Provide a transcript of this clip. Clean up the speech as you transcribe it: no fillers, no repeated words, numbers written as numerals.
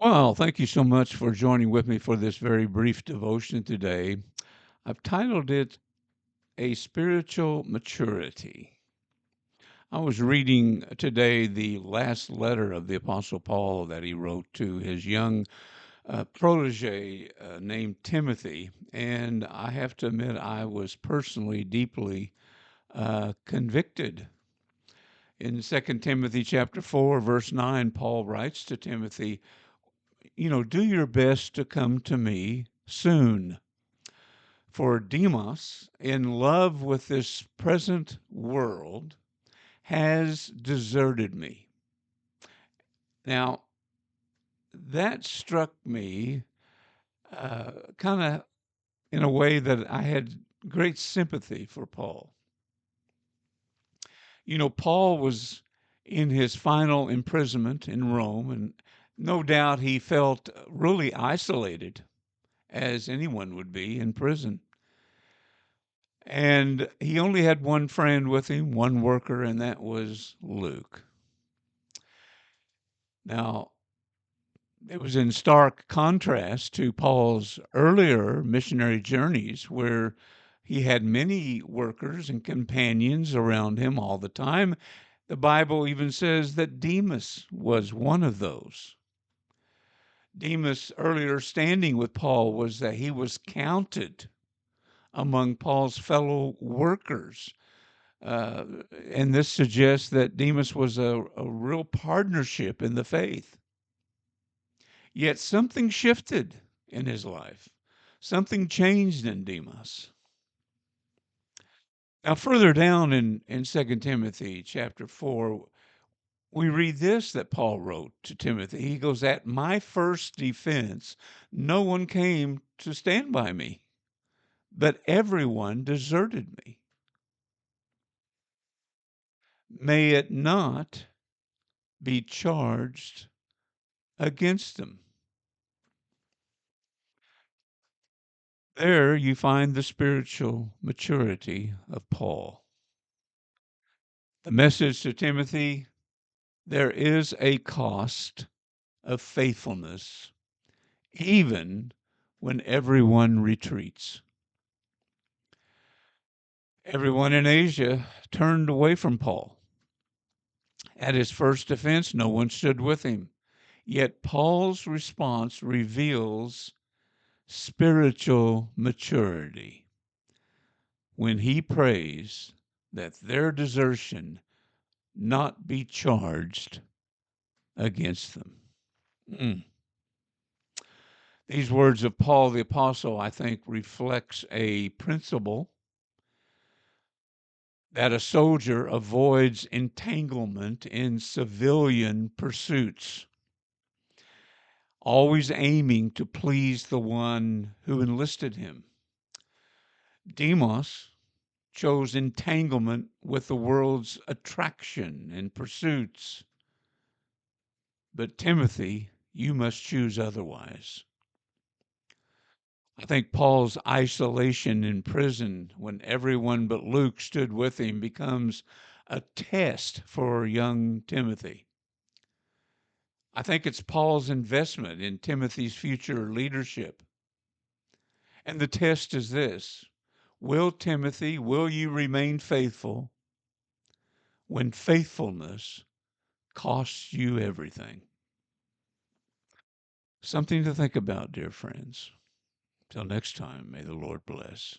Well, thank you so much for joining with me for this very brief devotion today. I've titled it A Spiritual Maturity. I was reading today the last letter of the Apostle Paul that he wrote to his young protege named Timothy, and I have to admit I was personally deeply convicted. In Second Timothy chapter 4, verse 9, Paul writes to Timothy, do your best to come to me soon. For Demas, in love with this present world, has deserted me. Now, that struck me kind of in a way that I had great sympathy for Paul. Paul was in his final imprisonment in Rome, and no doubt he felt really isolated, as anyone would be in prison. And he only had one friend with him, one worker, and that was Luke. Now, it was in stark contrast to Paul's earlier missionary journeys, where he had many workers and companions around him all the time. The Bible even says that Demas was one of those. Demas' earlier standing with Paul was that he was counted among Paul's fellow workers. And this suggests that Demas was a real partnership in the faith. Yet something shifted in his life. Something changed in Demas. Now, further down in 2 Timothy chapter 4, we read this that Paul wrote to Timothy. He goes, "At my first defense, no one came to stand by me, but everyone deserted me. May it not be charged against them." There you find the spiritual maturity of Paul. The message to Timothy: there is a cost of faithfulness, even when everyone retreats. Everyone in Asia turned away from Paul. At his first defense, no one stood with him. Yet Paul's response reveals spiritual maturity when he prays that their desertion not be charged against them. Mm. These words of Paul the Apostle, I think, reflects a principle that a soldier avoids entanglement in civilian pursuits, always aiming to please the one who enlisted him. Demas chose entanglement with the world's attraction and pursuits. But Timothy, you must choose otherwise. I think Paul's isolation in prison when everyone but Luke stood with him becomes a test for young Timothy. I think it's Paul's investment in Timothy's future leadership. And the test is this: Timothy, will you remain faithful when faithfulness costs you everything? Something to think about, dear friends. Till next time, may the Lord bless.